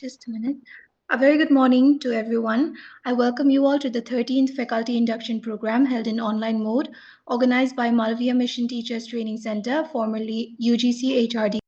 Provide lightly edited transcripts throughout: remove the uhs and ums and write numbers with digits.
Just a minute. A very good morning to everyone. I welcome you all to the 13th Faculty Induction Program held in online mode, organized by Malviya Mission Teachers Training Center, formerly UGC HRD.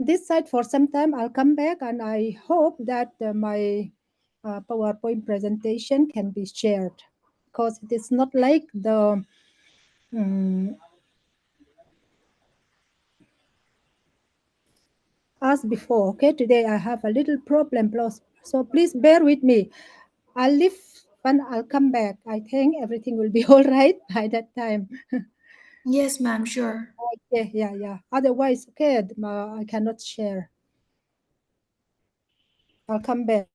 This side for some time. I'll come back, and I hope that my PowerPoint presentation can be shared, because it is not like the as before. Okay, today I have a little problem, so please bear with me. I'll leave and I'll come back. I think everything will be all right by that time. Yes, ma'am, sure. Okay, yeah. Otherwise, okay, I cannot share. I'll come back.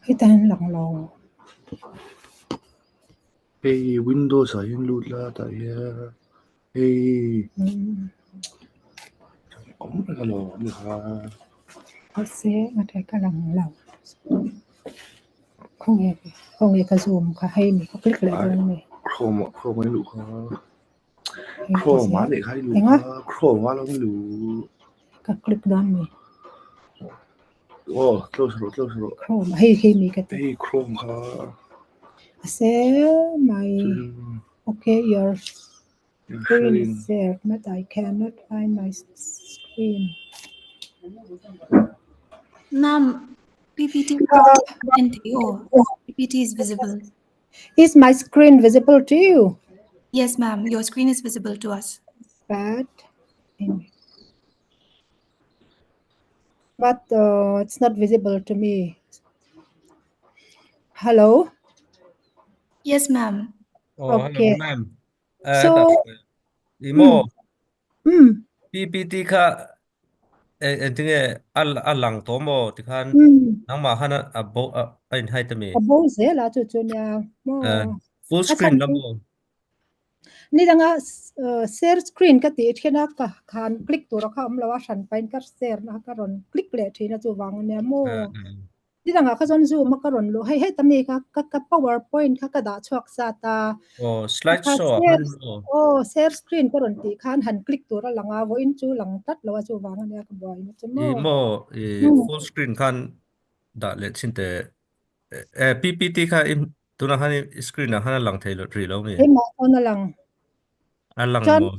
Cái tên lằng lầu. Hey, Windows sayang lula tayo. Hey, kamu kalau lihat Nó sẽ mà thấy cái lằng lầu. Không nghe cái zoom cả hay mình có click lại đâu này. Chromeไม่รู้ค่ะChromeมาเด็กให้รู้ค่ะChromeว่าเราไม่รู้ ก็คลิกด้านนี้ โอ้เจ้าสรุป Chrome ให้มีกัน Hey Chrome ค่ะ Say my okay your screen is there but I cannot find my screen. Ma'am, PPT PPT is visible. Is my screen visible to you? Yes, ma'am. Your screen is visible to us. But it's not visible to me. Hello? Yes, ma'am. Oh, Okay. hello, ma'am. So, Imo, mm, PPT ka, tinge alang tomo, tikan, nang mahana abo, ain hai tami. abo zela chu chu nya mo. Full screen lamo. Ni danga share screen ka ti thena ka khan click to ra kha lawa shan pain ka share na ka ron click le thina chu wang nya mo. Ni danga ka jon zoom ma ka ron lo hei tami ka powerpoint ka da chok sa ta. Oh, slideshow han mo. Oh, share screen ka ron ti khan han click to ra langa vo in chu lang tat lawa chu wang nya ka boy na chu mo. Imo, full screen kan da le chinte. PPT ka tuna hani screen na hana lang thailo tri lo mi. Hei ma on lang. Alang Jon mo.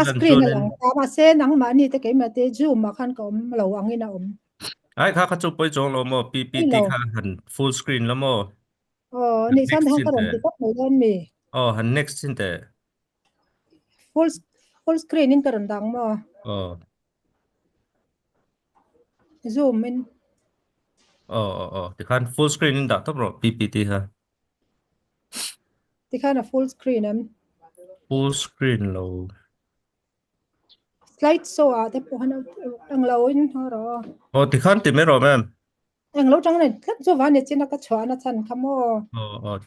screen lang ta ma se nang ma ni te ke ma te zoom ma khan ka lo ang ina Ai ka chu poi chong lo mo PPT ka han full screen lo mo. Ni san Next ha ka ron chinte. ti tak mo don mi. Oh, han next chinte. Full screen in ka ron dang mo. Oh. Zoom in. Thì kan full screen in da to bro PPT ha. Ti khan a full screen Full screen lo. slide show te po han ang lo in ho ro. Oh, thì kan ti mero ma'am. Ang lo chang ne tlat zo van ne chin ka chwa na chan khamo.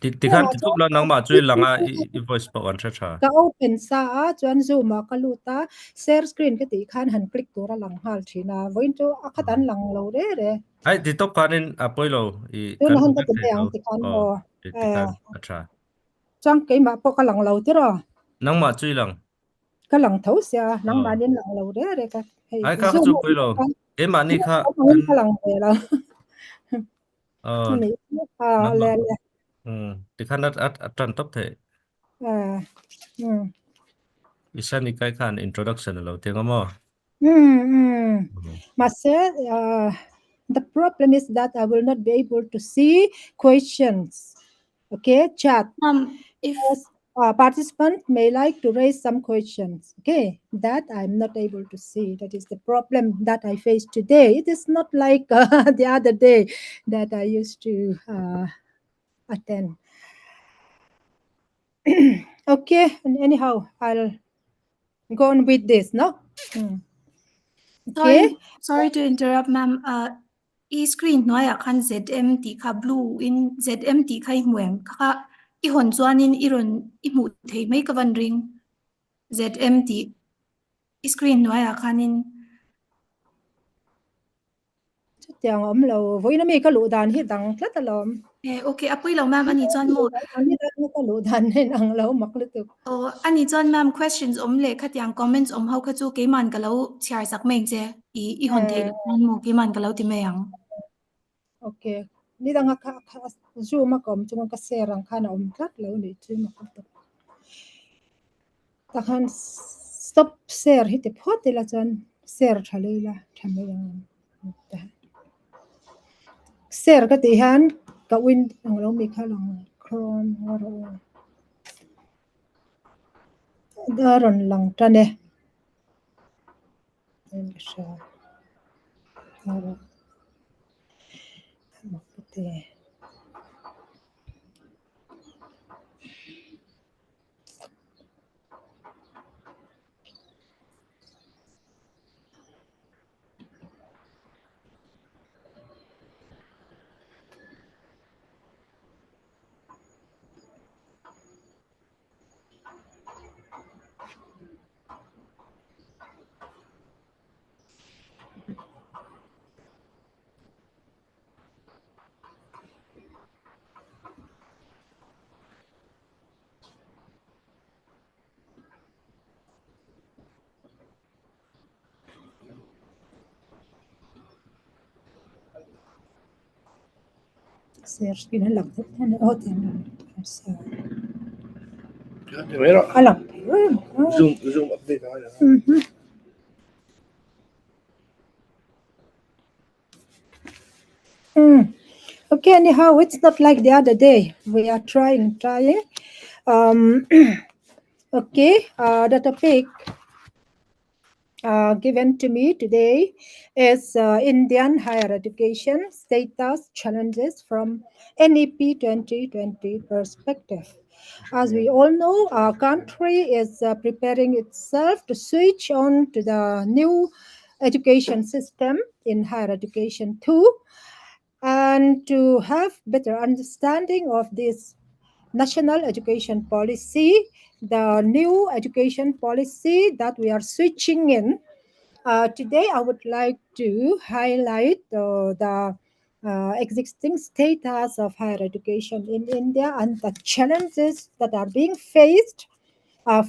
Thì kan ti tup la nang ma chui langa I voice pa wan cha cha. Ka open sa chuan zoom ma ka lu ta share screen ka ti khan han click to ra lang hal thina voin to akhatan lang lo re. Ai ti top kanin apoi lo I Tu kan na han ka mek ti the lo. ang ti kan mo. Ti kan acha. Chang ke ma po ka lang lo ti ro. Nang ma chui lang. Ka lang thau sia nang ma nin lang lo re ka. Ai ka Zoom chu poi lo. E ma ni kha kan ka lang ve la. Ni nang ma. le. Thì kan at tran top the. Isan ni kai kan introduction lo tenga mo. The problem is that I will not be able to see questions. Okay, chat. If Participants may like to raise some questions. Okay, that I'm not able to see. That is the problem that I face today. It is not like the other day that I used to attend. Okay, and anyhow, I'll go on with this, no? Okay. Sorry to interrupt, ma'am. E-screen noya kan ZMT ka blue in ZMT ka himweng ka ihon chuanin iron imu thei mai ka van ring ZMT e-screen noya kanin Chang om lo voi na mi ka lu dan hi dang tlat alom. Okay, apoi lo ma'am ani chuan mo Ani da ka lu dan hin ang lo mak lu tu. Ani chuan ma'am questions le khatyang comments hau kha chu ke man ka lo chhiar sak meng che I hon thei lo chuan mo ke man ka lo ti meyang. Okay. Ni dang ka zu ma kom chung ka serang khana om tlat lo ni chu ma ka tu. Ta khan stop share hi te phot la chan share thale la thame yang. Share ka ti han ka win ang lo mi kha lang chrome ro. Daron lang tane. Share. Share screen lang tu han share. Mero. Alam. Zoom update na. Okay, anyhow, it's not like the other day. We are trying. Okay, the topic given to me today is Indian higher education status challenges from NEP 2020 perspective. As we all know, our country is preparing itself to switch on to the new education system in higher education too. And to have better understanding of this national education policy, the new education policy that we are switching in, today I would like to highlight the existing status of higher education in India and the challenges that are being faced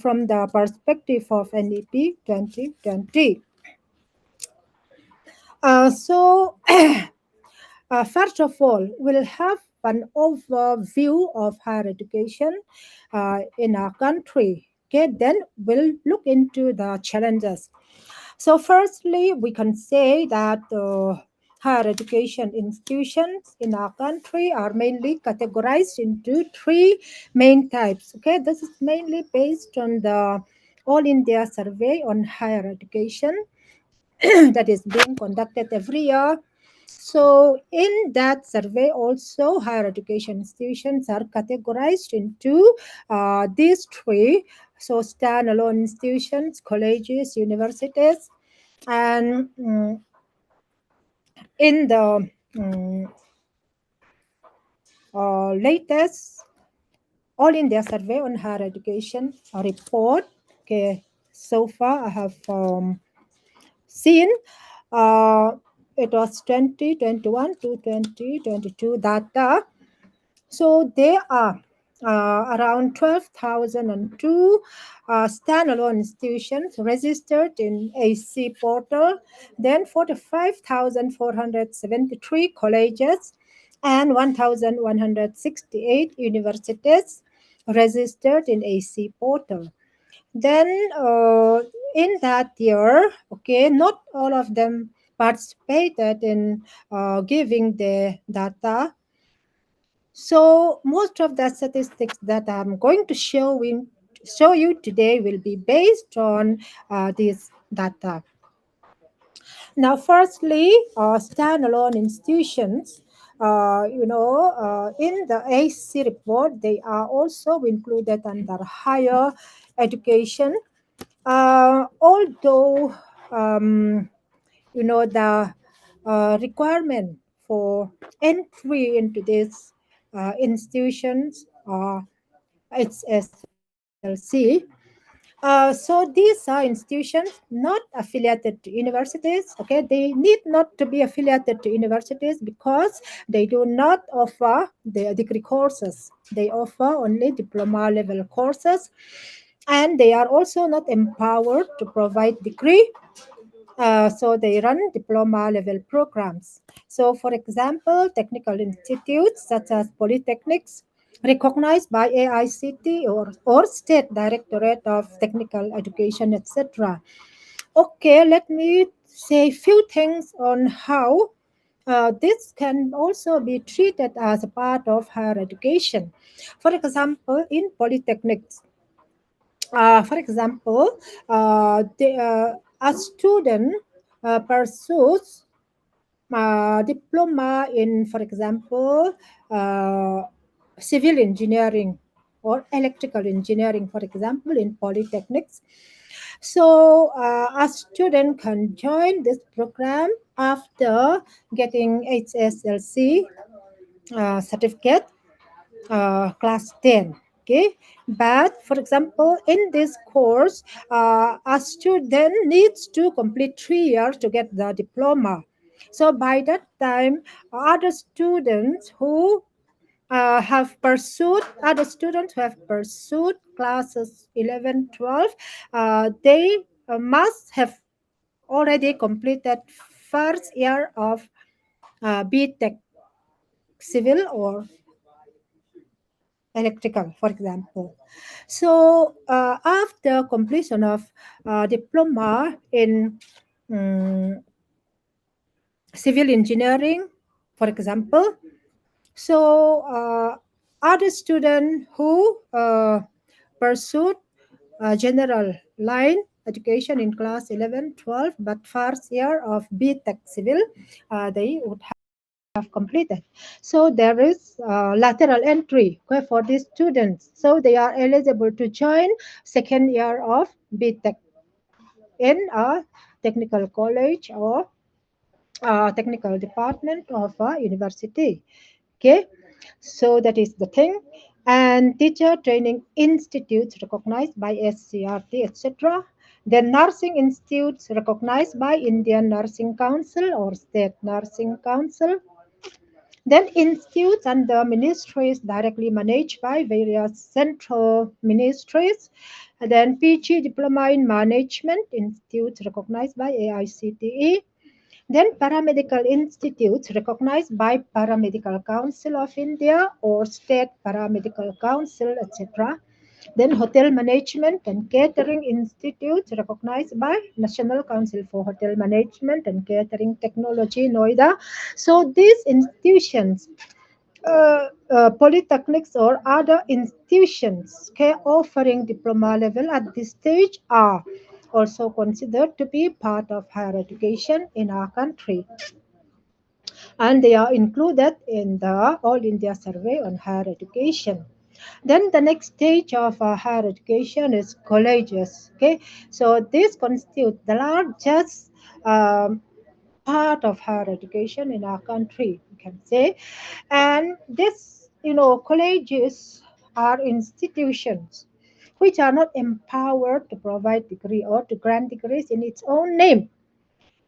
from the perspective of NEP 2020. First of all, we'll have an overview of higher education in our country. Okay, then we'll look into the challenges. So firstly, we can say that higher education institutions in our country are mainly categorized into three main types. Okay, this is mainly based on the All India Survey on Higher Education that is being conducted every year. So in that survey also, higher education institutions are categorized into these three. So standalone institutions, colleges, universities, and in the latest All India Survey on Higher Education report, okay, so far I have seen it was 2021 to 2022 data. So there are around 12,002 standalone institutions registered in AC portal, then 45,473 colleges and 1,168 universities registered in AC portal. Then in that year, okay, not all of them participated in giving the data. So most of the statistics that I'm going to show you today will be based on this data. Now, firstly, standalone institutions, in the AC report, they are also included under higher education. Although, the requirement for entry into these institutions, HSLC. So these are institutions not affiliated to universities. Okay, they need not to be affiliated to universities because they do not offer the degree courses. They offer only diploma level courses, and they are also not empowered to provide degree. So they run diploma level programs. So for example, technical institutes such as polytechnics recognized by AICT or State Directorate of Technical Education, etc. Okay, let me say a few things on how this can also be treated as a part of higher education. For example, in polytechnics, a student pursues diploma in, for example, civil engineering or electrical engineering, for example, in polytechnics. So a student can join this program after getting HSLC certificate, class 10. Okay, but for example, in this course, a student needs to complete 3 years to get the diploma. So by that time, other students who have pursued classes 11, 12, they must have already completed first year of BTech civil or electrical, for example. So after completion of diploma in civil engineering, for example, So other students who pursued general line education in class 11, 12, but first year of BTech Civil, they would have completed. So there is lateral entry for these students. So they are eligible to join second year of BTech in a technical college or technical department of a university. Okay, so that is the thing. And teacher training institutes recognized by SCRT, etc. Then nursing institutes recognized by Indian Nursing Council or State Nursing Council. Then institutes and the ministries directly managed by various central ministries. And then PG Diploma in Management institutes recognized by AICTE. Then paramedical institutes recognized by Paramedical Council of India or State Paramedical Council, etc. Then hotel management and catering institutes recognized by National Council for Hotel Management and Catering Technology, Noida. So these institutions, polytechnics or other institutions offering diploma level at this stage are also considered to be part of higher education in our country. And they are included in the All India Survey on Higher Education. Then the next stage of higher education is colleges. Okay, so this constitutes the largest part of higher education in our country, you can say. And this, colleges are institutions which are not empowered to provide degree or to grant degrees in its own name.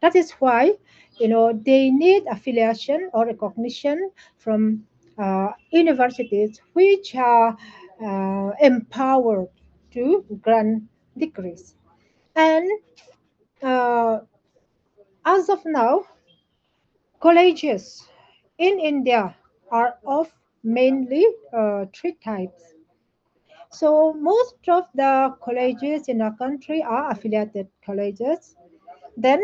That is why, they need affiliation or recognition from universities which are empowered to grant degrees. And as of now, colleges in India are of mainly three types. So most of the colleges in our country are affiliated colleges. Then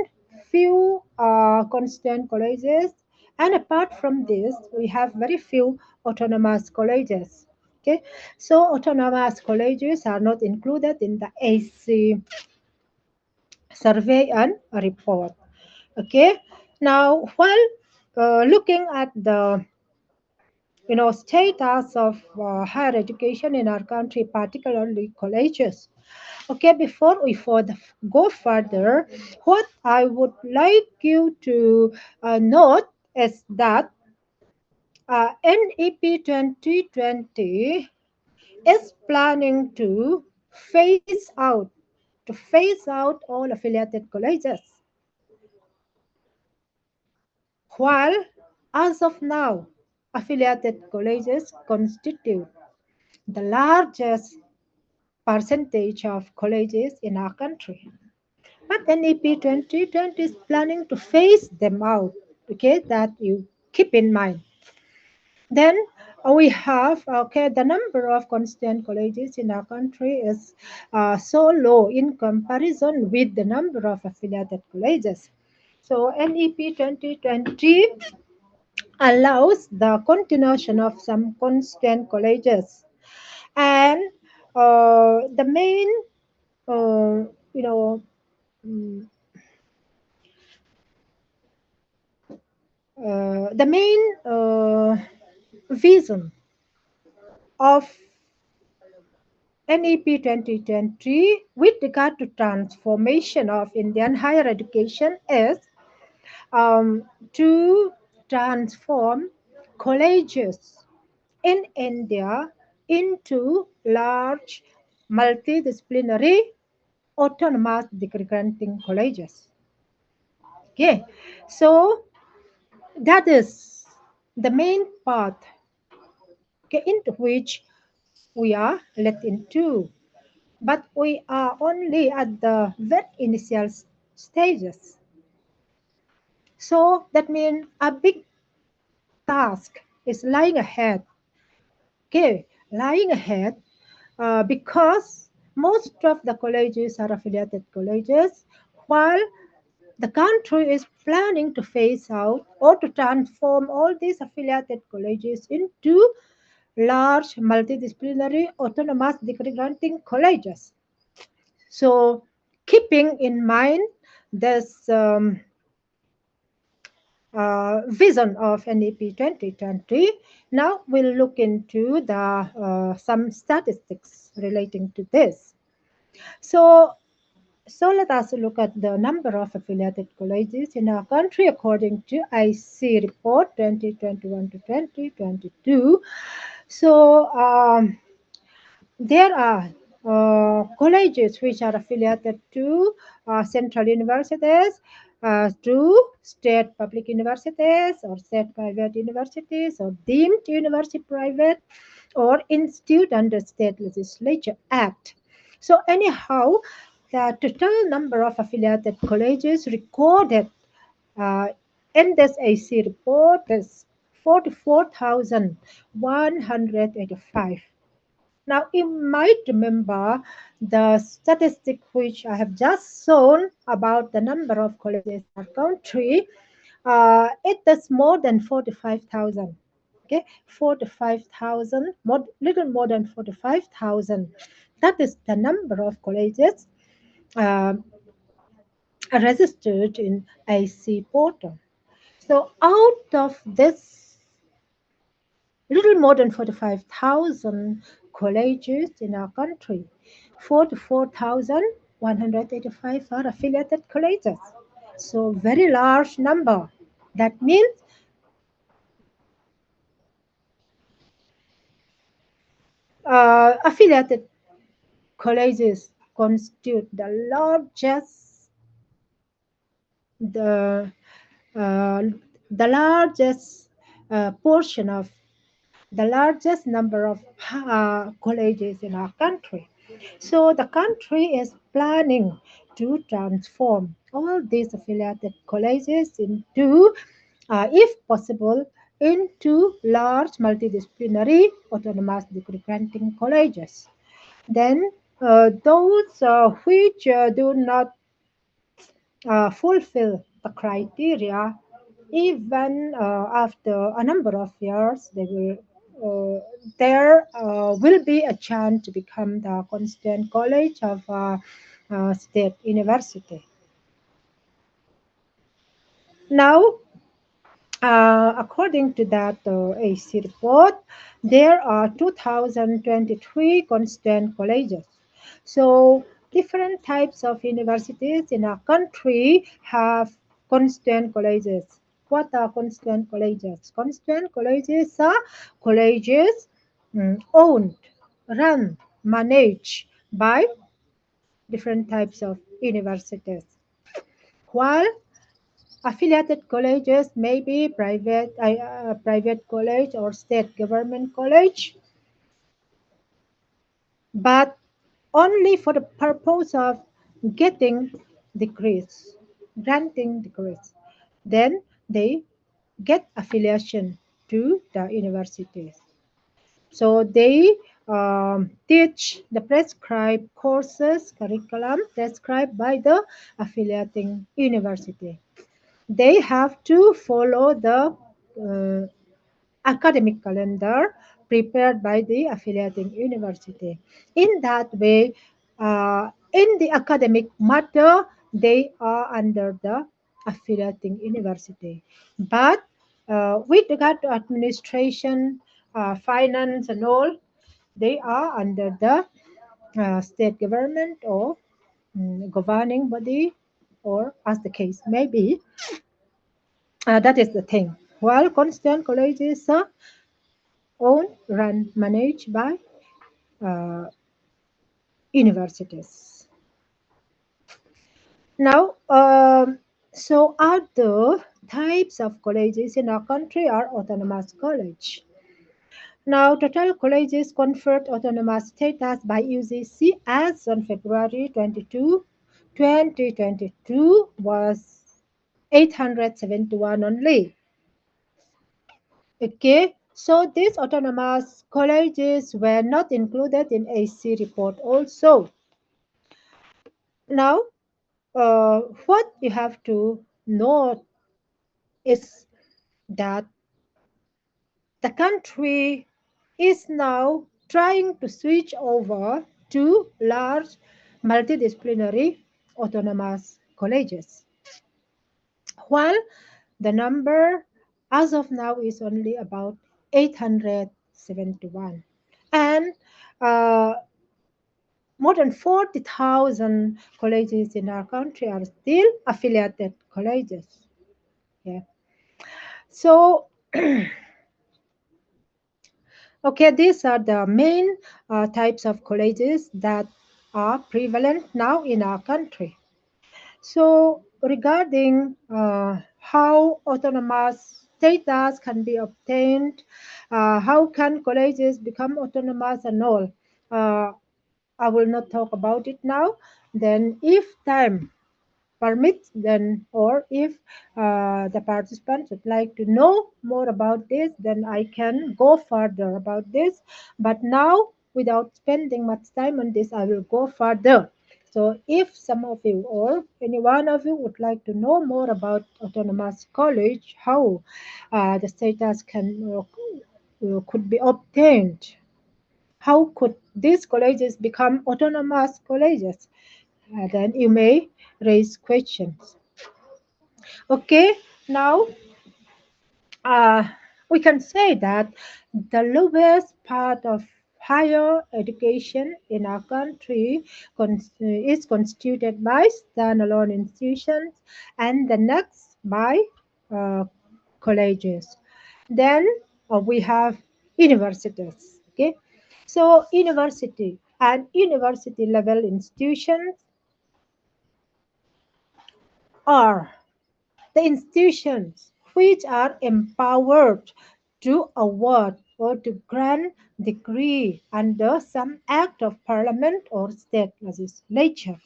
few constant colleges, and apart from this, we have very few autonomous colleges. Okay, so autonomous colleges are not included in the AC survey and report. Okay, now while looking at the status of higher education in our country, particularly colleges. Okay, before we go further, what I would like you to note is that NEP 2020 is planning to phase out all affiliated colleges. While as of now, affiliated colleges constitute the largest percentage of colleges in our country. But NEP 2020 is planning to phase them out. Okay, that you keep in mind. Then we have, the number of constant colleges in our country is so low in comparison with the number of affiliated colleges. So NEP 2020 allows the continuation of some constant colleges. And the main, you know, the main vision of NEP 2020 with regard to transformation of Indian higher education is to transform colleges in India into large multidisciplinary autonomous degree granting colleges. Okay, so that is the main path, okay, into which we are led into. But we are only at the very initial stages. So that means a big task is lying ahead. Okay, lying ahead because most of the colleges are affiliated colleges, while the country is planning to phase out or to transform all these affiliated colleges into large multidisciplinary autonomous degree granting colleges. So, keeping in mind this vision of NEP 2020, now we'll look into the some statistics relating to this. So let us look at the number of affiliated colleges in our country according to IC report 2021 to 2022. So there are colleges which are affiliated to central universities, to state public universities or state private universities or deemed university private or institute under state legislature act. So anyhow, the total number of affiliated colleges recorded in this AC report is 44,185. Now, you might remember the statistic which I have just shown about the number of colleges in our country. It is more than 45,000. Okay, 45,000, little more than 45,000. That is the number of colleges registered in IC portal. So out of this little more than 45,000 colleges in our country, 44,185 are affiliated colleges. So very large number. That means affiliated colleges constitute the largest portion of the largest number of colleges in our country. So the country is planning to transform all these affiliated colleges into, if possible, into large multidisciplinary autonomous degree granting colleges. Then those which do not fulfill the criteria, even after a number of years, there will be a chance to become the constant college of state university. Now, according to that AC report, there are 2023 constant colleges. So different types of universities in our country have constant colleges. What are constant colleges? Constant colleges are colleges owned, run, managed by different types of universities. While affiliated colleges may be private college or state government college, but only for the purpose of getting degrees, granting degrees. Then they get affiliation to the universities. So they teach the prescribed courses, curriculum prescribed by the affiliating university. They have to follow the academic calendar prepared by the affiliating university. In that way, in the academic matter, they are under the affiliating university. But with regard to administration, finance and all, they are under the state government or governing body, or as the case may be. That is the thing. While constant colleges are owned, run, managed by universities. Now, so other types of colleges in our country are autonomous college. Now, total colleges conferred autonomous status by UGC as on February 22, 2022 was 871 only. Okay, so these autonomous colleges were not included in AC report also. Now, what you have to note is that the country is now trying to switch over to large multidisciplinary autonomous colleges. While the number as of now is only about 871. And more than 40,000 colleges in our country are still affiliated colleges. Yeah. So, okay, these are the main types of colleges that are prevalent now in our country. So, regarding how autonomous status can be obtained, how can colleges become autonomous and all, I will not talk about it now. Then, if time permits, then or if the participants would like to know more about this, then I can go further about this. But now, without spending much time on this, I will go further. So if some of you or any one of you would like to know more about autonomous college, how the status can could be obtained, how could these colleges become autonomous colleges, then you may raise questions. Okay, now we can say that the lowest part of higher education in our country is constituted by standalone institutions, and the next by uh, colleges. Then we have universities. Okay, so university and university level institutions are the institutions which are empowered to award or to grant degree under some act of parliament or state legislature.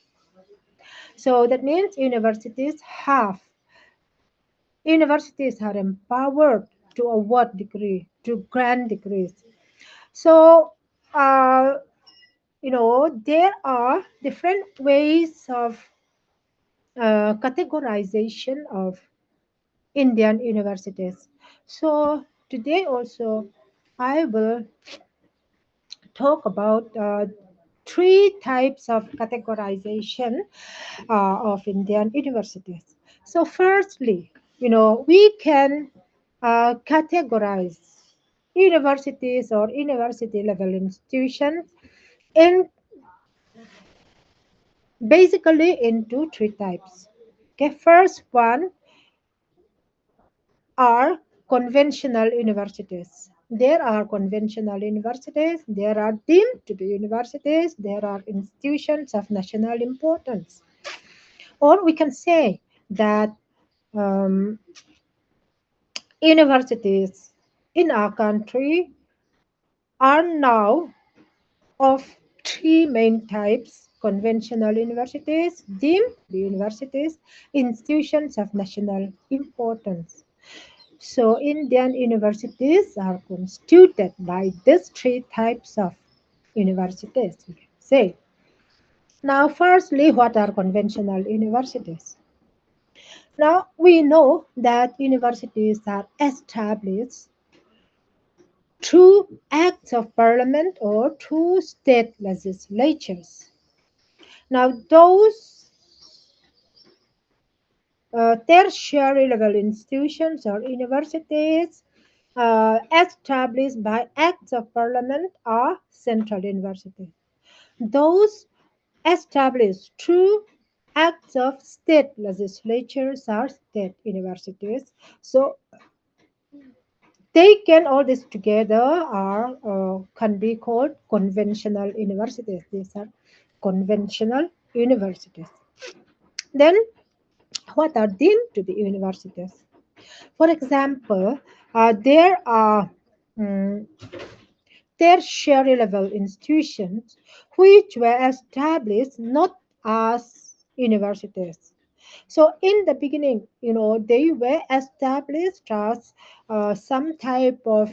So that means universities are empowered to award degree, to grant degrees. So there are different ways of categorization of Indian universities. So today also I will talk about three types of categorization of Indian universities. So firstly, we can categorize universities or university level institutions in basically into three types. Okay, first one are conventional universities. There are conventional universities, there are deemed to be universities, there are institutions of national importance. Or we can say that universities in our country are now of three main types: conventional universities, deemed to be universities, institutions of national importance. So Indian universities are constituted by these three types of universities, we can say. Now, firstly, what are conventional universities? Now, we know that universities are established through acts of parliament or through state legislatures. Now, those tertiary level institutions or universities established by acts of parliament are central universities. Those established through acts of state legislatures are state universities. So taken all this together are can be called conventional universities. These are conventional universities. Then what are deemed to be universities? For example, there are tertiary level institutions which were established not as universities. So in the beginning, they were established as some type of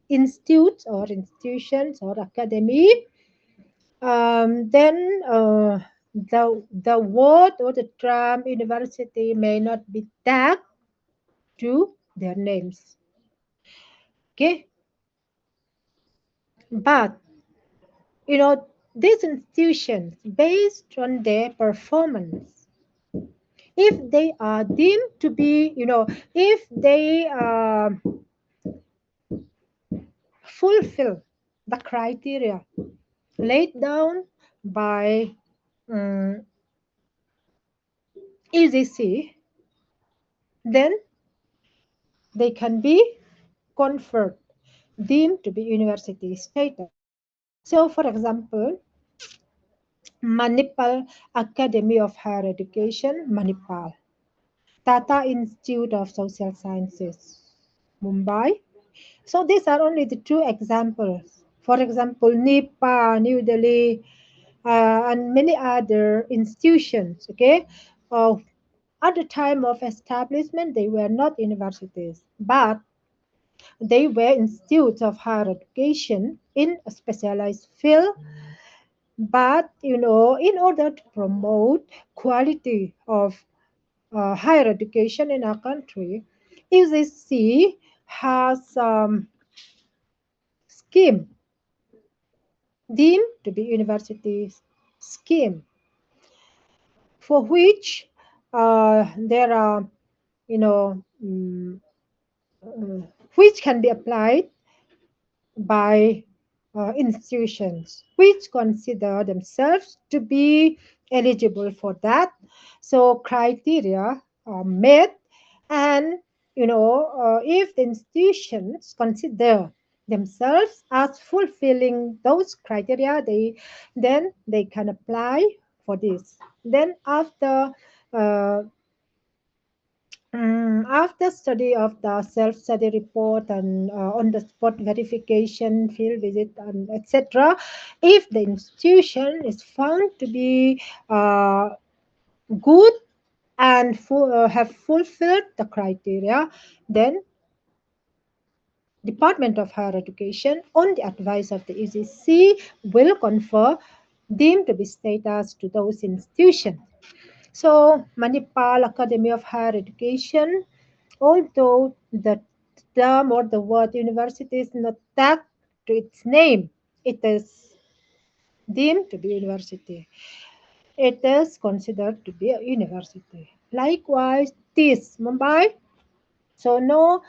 institutes or institutions or academy. Then the word or the term university may not be tagged to their names. Okay, but these institutions, based on their performance, if they are deemed to be, if they fulfill the criteria laid down by ECC, then they can be conferred, deemed to be university status. So, for example, Manipal Academy of Higher Education, Manipal, Tata Institute of Social Sciences, Mumbai. So these are only the two examples. For example, NEPA, New Delhi, and many other institutions. Okay, at the time of establishment, they were not universities, but they were institutes of higher education in a specialized field. But in order to promote quality of higher education in our country, ECC has scheme deemed to be university scheme, for which there are, which can be applied by institutions which consider themselves to be eligible for that. So criteria are met, and if the institutions consider themselves as fulfilling those criteria, then they can apply for this. Then after study of the self-study report and on-the-spot verification, field visit, and etc., if the institution is found to be good and have fulfilled the criteria, then Department of Higher Education, on the advice of the ECC, will confer deemed to be status to those institutions. So, Manipal Academy of Higher Education, although the term or the word university is not tagged to its name, it is deemed to be university. It is considered to be a university. Likewise, this Mumbai, so no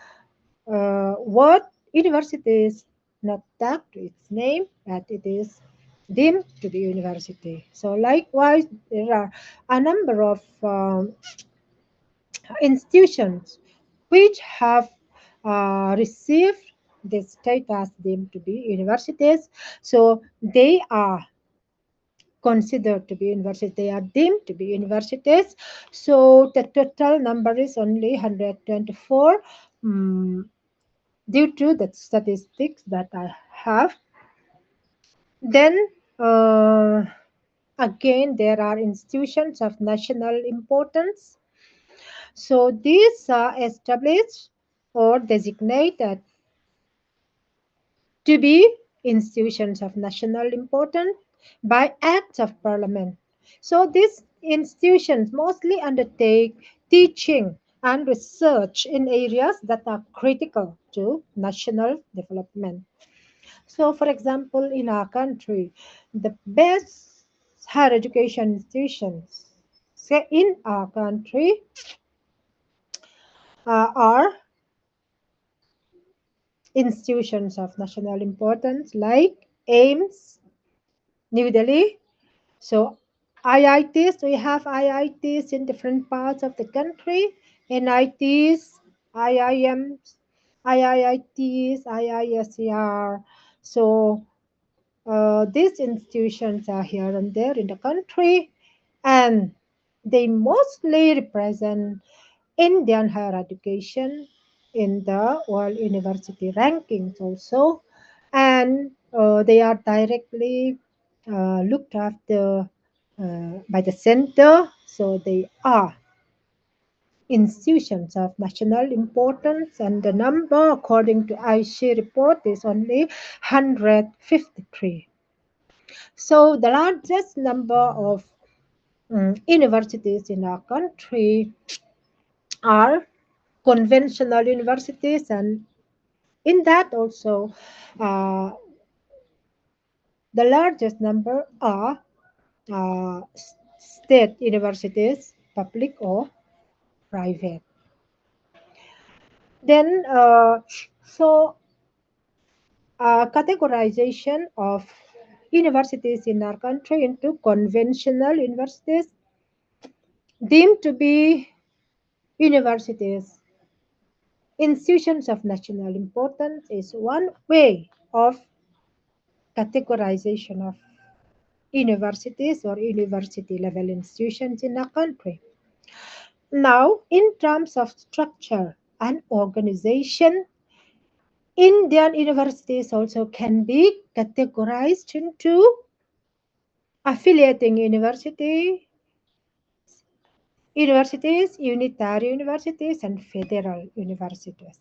word university is not tagged to its name, but it is deemed to be university. So likewise, there are a number of institutions which have received the status deemed to be universities. So they are considered to be universities. They are deemed to be universities. So the total number is only 124 due to the statistics that I have. Then again, there are institutions of national importance. So these are established or designated to be institutions of national importance by acts of parliament. So these institutions mostly undertake teaching and research in areas that are critical to national development. So, for example, in our country, the best higher education institutions in our country are institutions of national importance like AIMS, New Delhi. So IITs, we have IITs in different parts of the country, NITs, IIMs, IIITs, IISER. So these institutions are here and there in the country, and they mostly represent Indian higher education in the world university rankings also, and they are directly looked after by the center, so they are institutions of national importance, and the number according to IC report is only 153. So the largest number of universities in our country are conventional universities, and in that also the largest number are state universities, public or private. Then categorization of universities in our country into conventional universities deemed to be universities, institutions of national importance, is one way of categorization of universities or university level institutions in our country. Now, in terms of structure and organization, Indian universities also can be categorized into affiliating universities, unitary universities, and federal universities.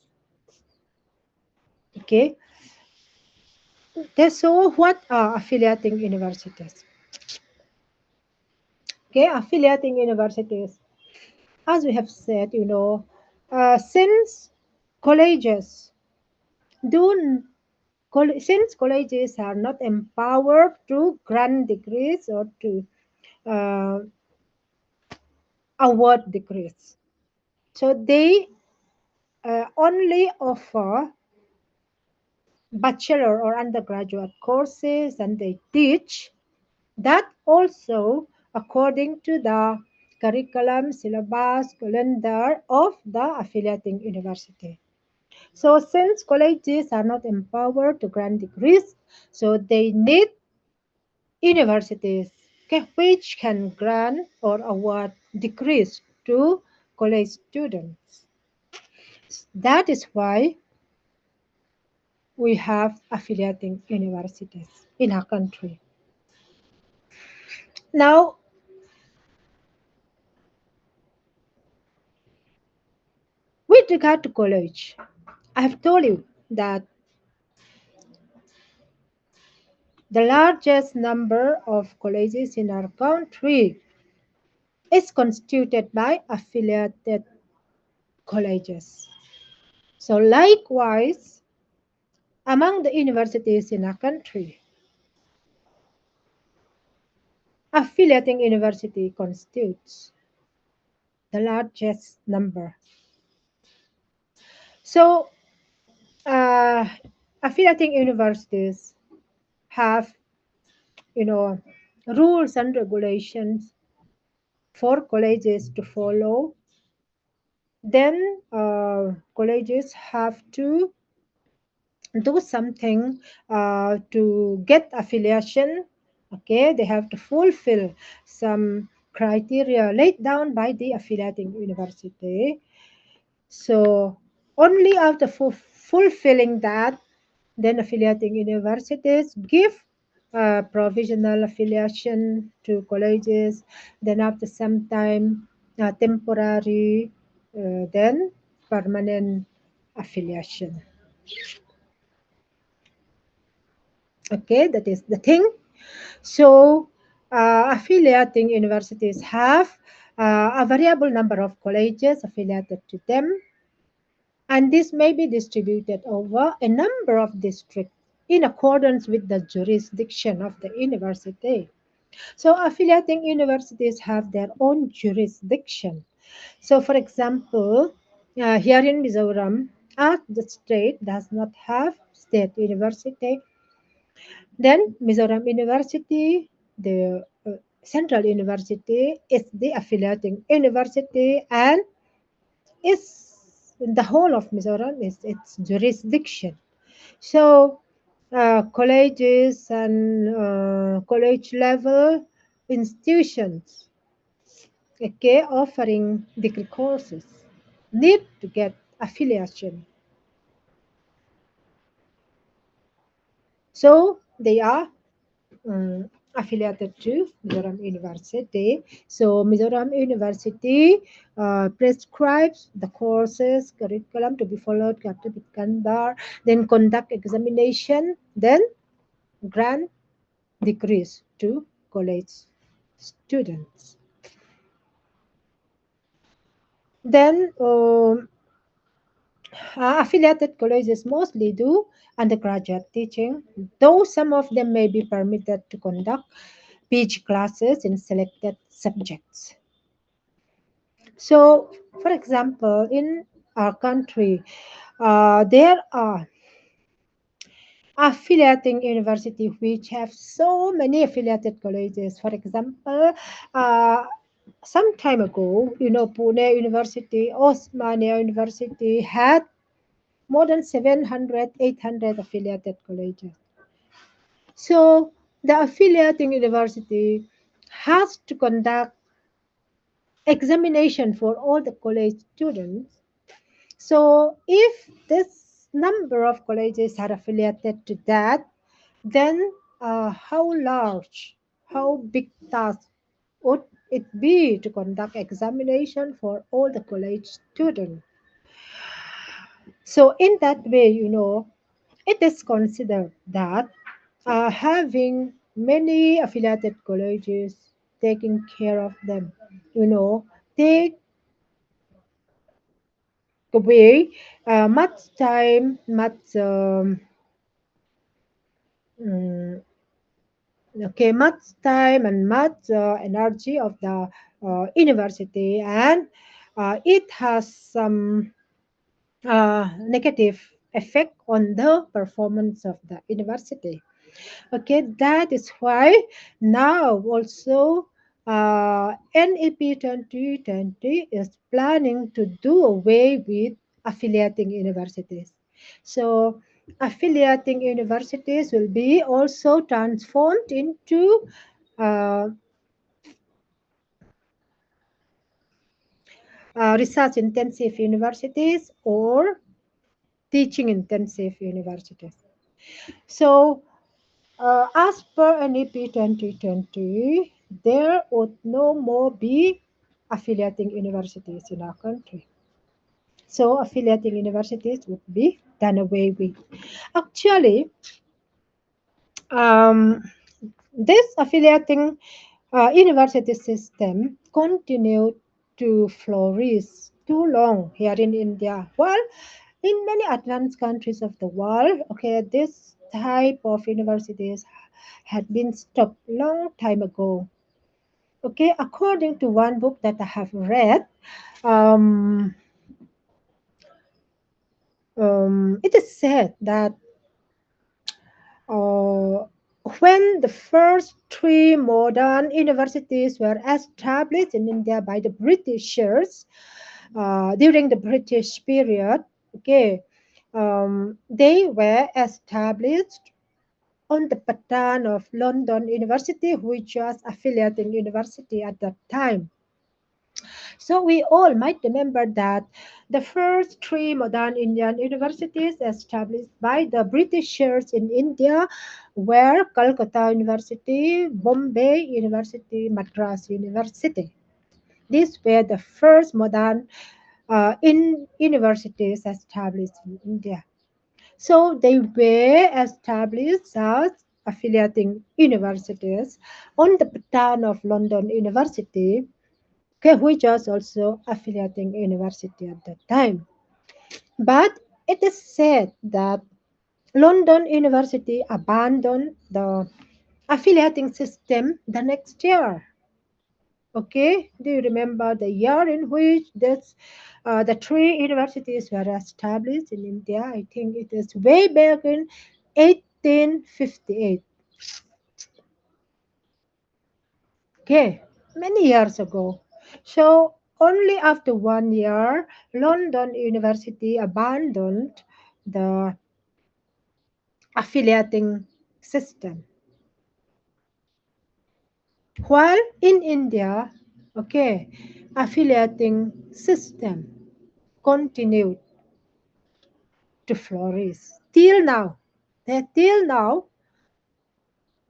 Okay. So what are affiliating universities? Okay, affiliating universities, as we have said, since colleges since colleges are not empowered to grant degrees or to award degrees, so they only offer bachelor or undergraduate courses, and they teach that also according to the curriculum, syllabus, calendar of the affiliating university. So since colleges are not empowered to grant degrees, so they need universities which can grant or award degrees to college students. That is why we have affiliating universities in our country. Now, with regard to college, I have told you that the largest number of colleges in our country is constituted by affiliated colleges. So likewise, among the universities in our country, affiliating university constitutes the largest number. So affiliating universities have, rules and regulations for colleges to follow. Then colleges have to do something to get affiliation. Okay, they have to fulfill some criteria laid down by the affiliating university. So only after fulfilling that, then affiliating universities give provisional affiliation to colleges. Then after some time, temporary, then permanent affiliation. Okay, that is the thing. So affiliating universities have a variable number of colleges affiliated to them, and this may be distributed over a number of districts in accordance with the jurisdiction of the university. So affiliating universities have their own jurisdiction. So for example, here in Mizoram, as the state does not have state university, then Mizoram University, the central university, is the affiliating university, and is the whole of Mizoram is its jurisdiction. So colleges and college level institutions, okay, offering degree courses need to get affiliation. So they are affiliated to Mizoram University. So Mizoram University prescribes the courses, curriculum to be followed, then conduct examination, then grant degrees to college students. Then affiliated colleges mostly do undergraduate teaching, though some of them may be permitted to conduct PG classes in selected subjects. So, for example, in our country, there are affiliating universities which have so many affiliated colleges. For example, some time ago, Pune University, Osmania University had more than 700, 800 affiliated colleges. So the affiliating university has to conduct examination for all the college students. So if this number of colleges are affiliated to that, then how large, how big task would it be to conduct examination for all the college students? So in that way, it is considered that having many affiliated colleges taking care of them, take away much time, much much time and much energy of the university, and it has some negative effect on the performance of the university. Okay, that is why now also NEP 2020 is planning to do away with affiliating universities. So affiliating universities will be also transformed into research intensive universities or teaching intensive universities. So as per NEP 2020, there would no more be affiliating universities in our country. So affiliating universities would be done away with. Actually, this affiliating university system continued to flourish too long here in India. While in many advanced countries of the world, okay, this type of universities had been stopped long time ago. Okay, according to one book that I have read, um, it is said that uh, when the first three modern universities were established in India by the Britishers during the British period, okay, they were established on the pattern of London University, which was affiliating university at that time. So we all might remember that the first three modern Indian universities established by the Britishers in India were Calcutta University, Bombay University, Madras University. These were the first modern universities established in India. So they were established as affiliating universities on the pattern of London University, okay, which was also affiliating university at that time. But it is said that London University abandoned the affiliating system the next year. Okay, do you remember the year in which the three universities were established in India? I think it is way back in 1858. Okay, many years ago. So only after 1 year, London University abandoned the affiliating system. While in India, okay, affiliating system continued to flourish till now. Till now,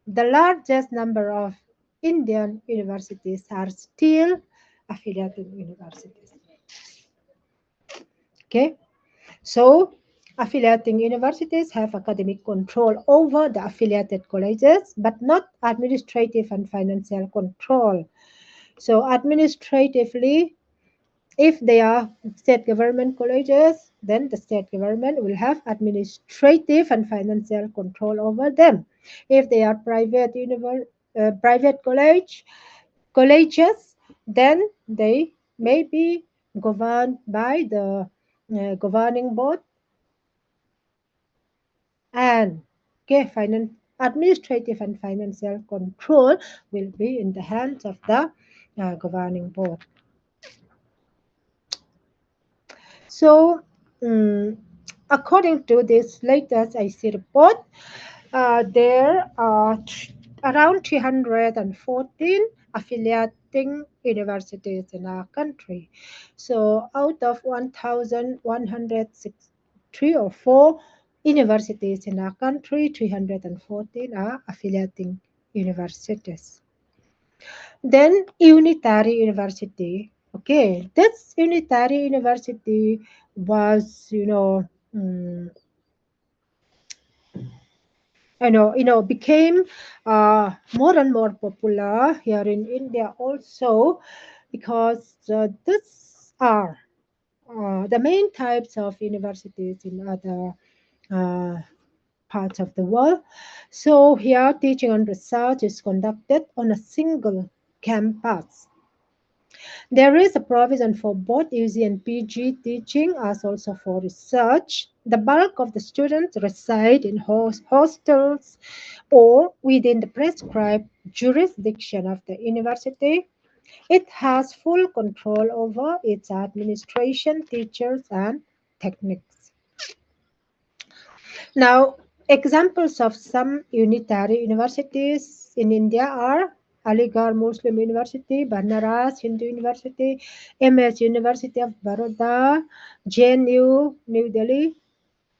the largest number of Indian universities are still affiliated universities. Okay, so affiliating universities have academic control over the affiliated colleges, but not administrative and financial control. So administratively, If they are state government colleges, then the state government will have administrative and financial control over them. If they are private colleges, then they may be governed by the governing board, and administrative and financial control will be in the hands of the governing board. So, according to this latest IC report, there are around 314 affiliating universities in our country. So, out of 1,103 or 4 universities in our country, 314 are affiliating universities. Then Unitary University. Okay, this Unitary University was, became more and more popular here in India also, because these are the main types of universities in other parts of the world. So here, teaching and research is conducted on a single campus. There is a provision for both UG and PG teaching as also for research. The bulk of the students reside in hostels or within the prescribed jurisdiction of the university. It has full control over its administration, teachers, and techniques. Now, examples of some unitary universities in India are Aligarh Muslim University, Banaras Hindu University, MS University of Baroda, JNU, New Delhi,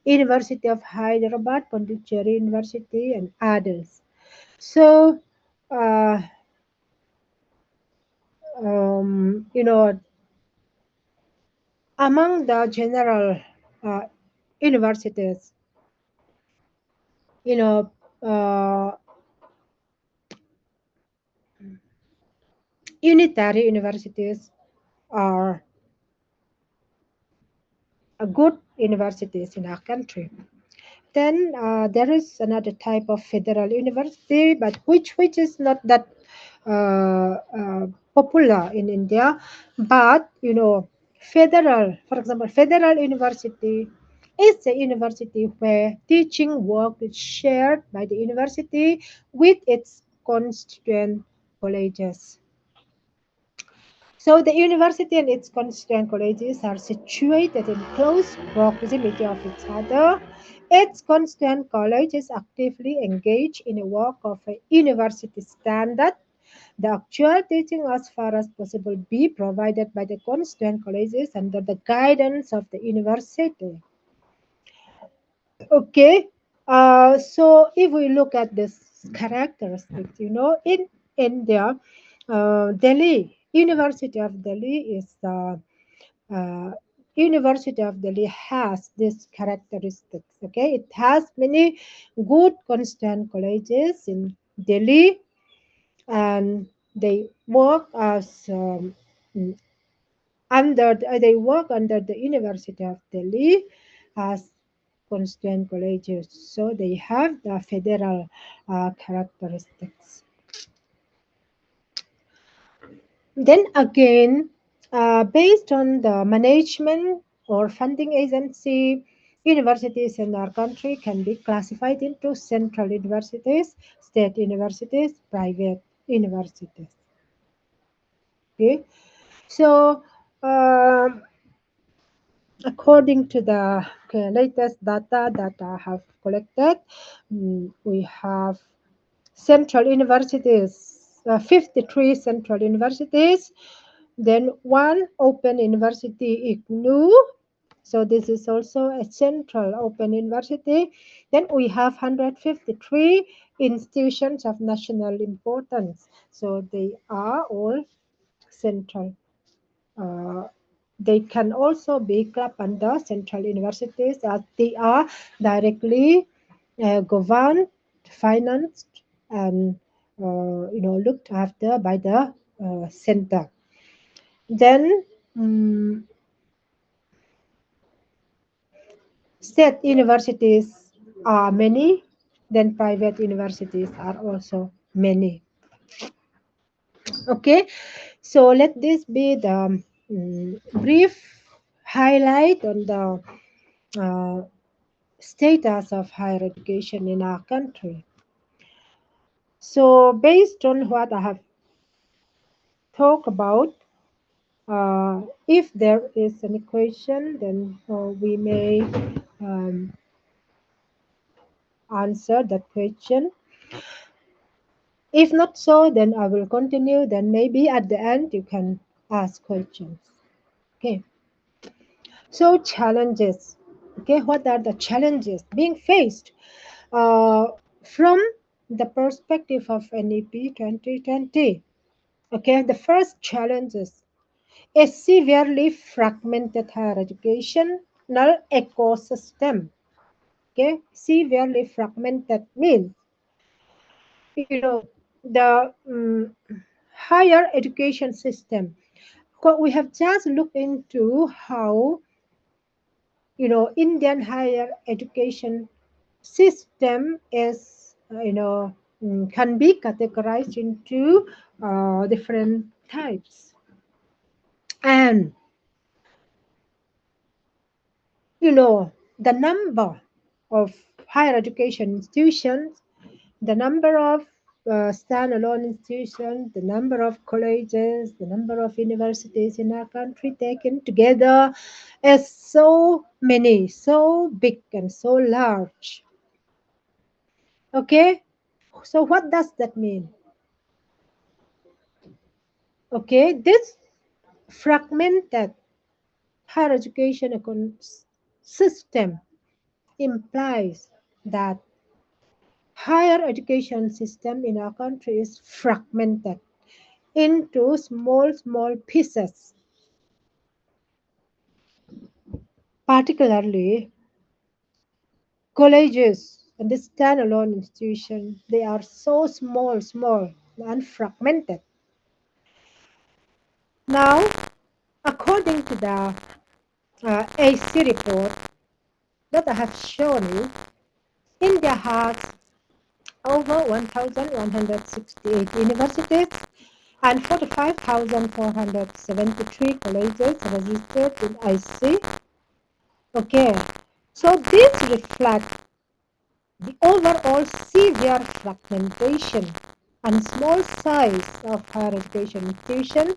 University of Hyderabad, Pondicherry University, and others. So, among the general universities, unitary universities are good universities in our country. Then there is another type of federal university, but which is not that popular in India. But federal, for example, federal university is a university where teaching work is shared by the university with its constituent colleges. So the university and its constituent colleges are situated in close proximity of each other. Its constituent colleges actively engage in a work of a university standard. The actual teaching, as far as possible, be provided by the constituent colleges under the guidance of the university. Okay, so if we look at this characteristics, in India, Delhi, University of Delhi is University of Delhi has these characteristics. Okay, it has many good constituent colleges in Delhi, and they work as under the University of Delhi as constituent colleges, so they have the federal characteristics. Then again, based on the management or funding agency, universities in our country can be classified into central universities, state universities, private universities. Okay, so according to the latest data that I have collected, we have central universities, 53 central universities, then one open university, IGNU. So this is also a central open university. Then we have 153 institutions of national importance. So they are all central. They can also be clubbed under central universities as they are directly governed, financed, and looked after by the center. Then state universities are many, then private universities are also many. Okay, so let this be the brief highlight on the status of higher education in our country. So based on what I have talked about, if there is any question, then we may answer that question. If not so, then I will continue. Then maybe at the end you can ask questions. Okay. So challenges. Okay, what are the challenges being faced from the perspective of NEP 2020? Okay, the first challenge is a severely fragmented higher educational ecosystem. Okay, severely fragmented means, the higher education system. We have just looked into how, Indian higher education system is, can be categorized into different types. And, the number of higher education institutions, the number of standalone institutions, the number of colleges, the number of universities in our country taken together is so many, so big and so large. Okay, so what does that mean? Okay, this fragmented higher education system implies that higher education system in our country is fragmented into small pieces. Particularly colleges and the standalone institutions, they are so small and fragmented. Now, according to the AC report that I have shown you, India has over 1,168 universities and 45,473 colleges registered in IC. Okay, so this reflects the overall severe fragmentation and small size of higher education institutions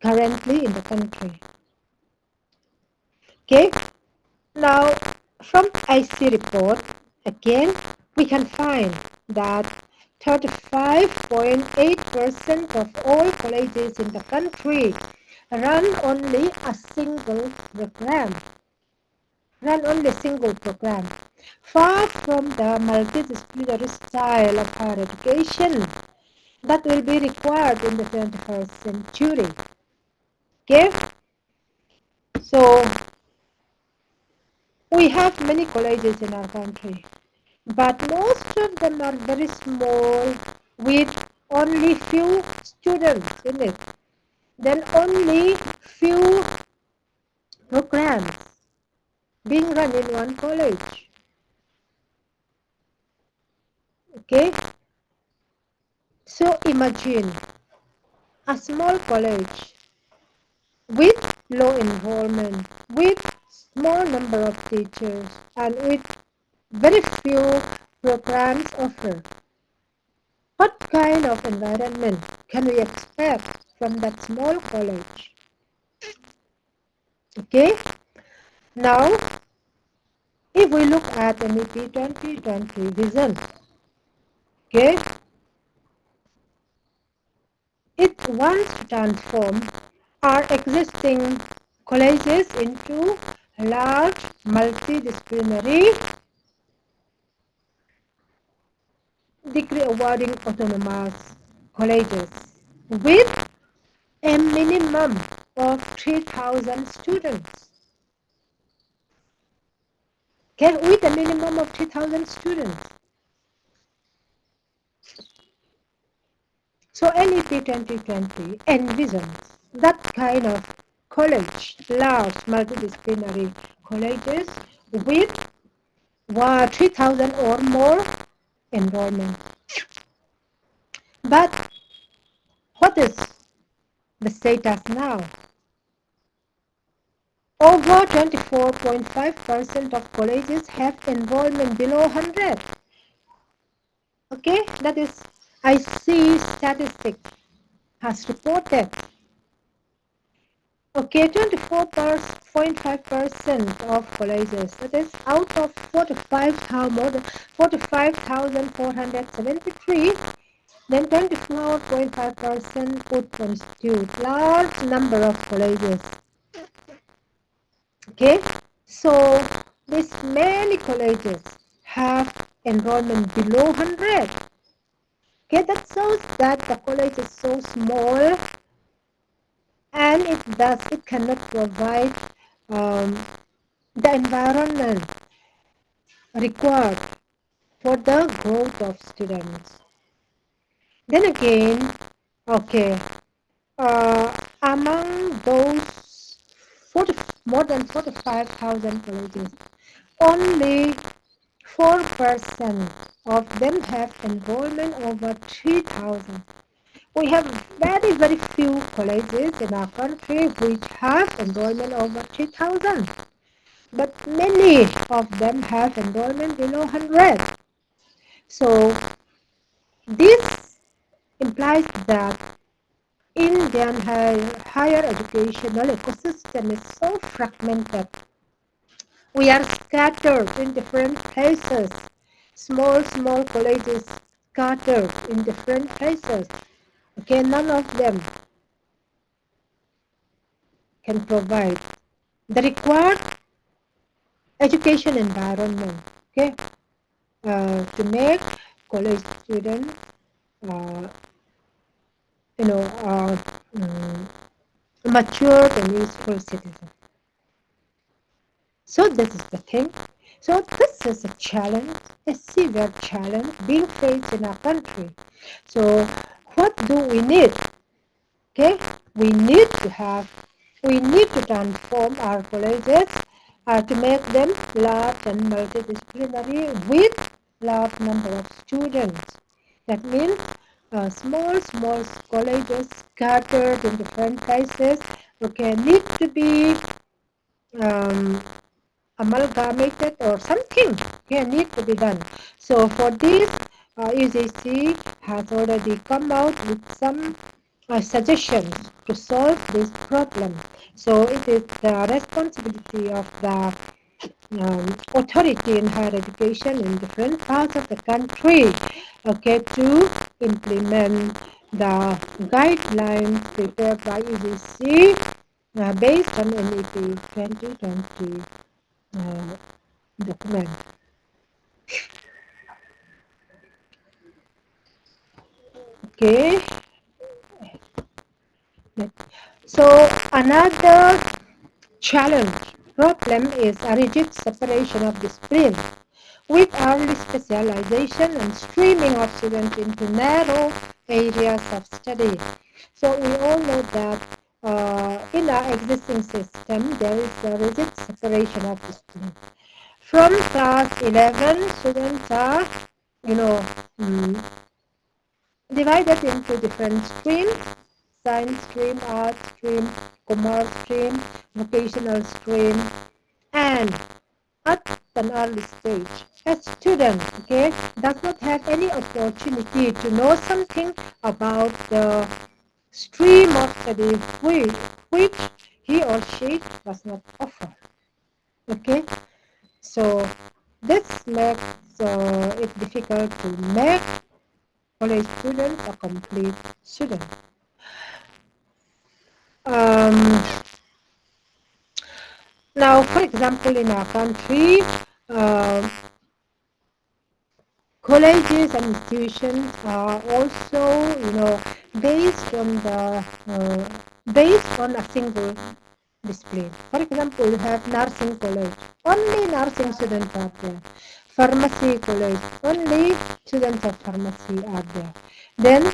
currently in the country. Okay, now from IC report, again, we can find that 35.8% of all colleges in the country run only a single program. Far from the multidisciplinary style of higher education that will be required in the 21st century. Okay, so we have many colleges in our country, but most of them are very small with only few students in it. Then only few programs being run in one college. Okay, so imagine a small college with low enrollment, with small number of teachers, and with very few programs offered. What kind of environment can we expect from that small college? Okay, now if we look at NEP 2020 vision, okay, it wants to transform our existing colleges into large multidisciplinary degree awarding autonomous colleges with a minimum of 3,000 students. Okay, with a minimum of 3,000 students. So NEP 2020 envisions that kind of college, large multidisciplinary colleges with 3,000 or more enrollment. But what is the status now? Over 24.5% of colleges have enrollment below 100. Okay, that is IC statistics has reported. Okay, 24.5% of colleges, that is out of 45,473, then 24.5% would constitute large number of colleges. Okay, so this many colleges have enrollment below 100. Okay, that shows that the college is so small and it cannot provide the environment required for the growth of students. Then again, okay, among those more than 45,000 colleges, only 4% of them have enrollment over 3,000. We have very few colleges in our country which have enrollment over 3,000. But many of them have enrollment below 100. So this implies that Indian higher educational ecosystem is so fragmented. We are scattered in different places. Small colleges scattered in different places. Okay, none of them can provide the required education environment, okay, to make college students, mature and useful citizens. So this is the thing. So this is a challenge, a severe challenge being faced in our country. So what do we need? Okay, we need to transform our colleges to make them large and multidisciplinary with large number of students. That means small colleges scattered in different places, okay, need to be amalgamated or something need to be done. So for this, UGC has already come out with some suggestions to solve this problem. So it is the responsibility of the authority in higher education in different parts of the country, okay, to implement the guidelines prepared by UGC based on NEP 2020 document. Okay. So another problem is a rigid separation of discipline with early specialization and streaming of students into narrow areas of study. So we all know that in our existing system there is a rigid separation of discipline. From class 11, students are, divided into different streams: science stream, art stream, commerce stream, vocational stream, and at an early stage, a student, okay, does not have any opportunity to know something about the stream of study which he or she does not offer. Okay, so this makes it difficult to make college students a complete student. Now, for example, in our country, colleges and institutions are also, based on a single discipline. For example, you have nursing college, only nursing students are there. Pharmacy college, only students of pharmacy are there. Then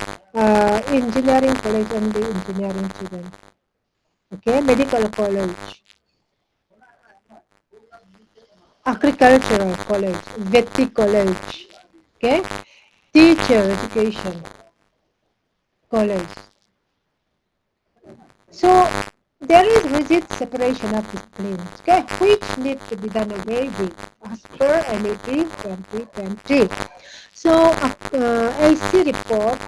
engineering college, only engineering students. Okay, medical college, agricultural college, veterinary college, okay, teacher education college. So there is rigid separation of disciplines, okay, which need to be done away with as per NEP 2020. So AC report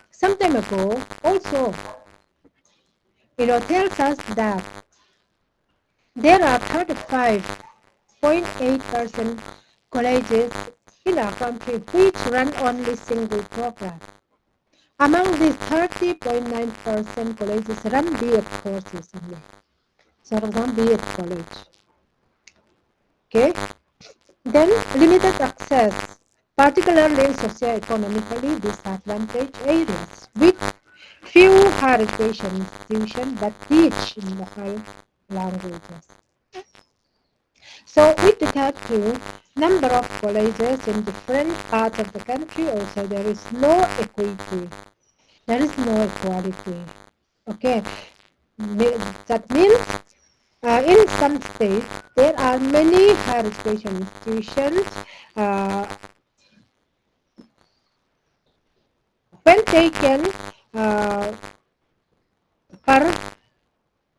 some time ago also, tells us that there are 35.8% colleges in our country which run only single program. Among these, 30.9% colleges run B.Ed courses only. So, for example, B.Ed college. Okay. Then, limited access, particularly in socio-economically disadvantaged areas, with few higher education institutions that teach in local languages. So with regard to number of colleges in different parts of the country, also there is no equity. There is no equality. Okay, that means in some states there are many higher education institutions. When taken per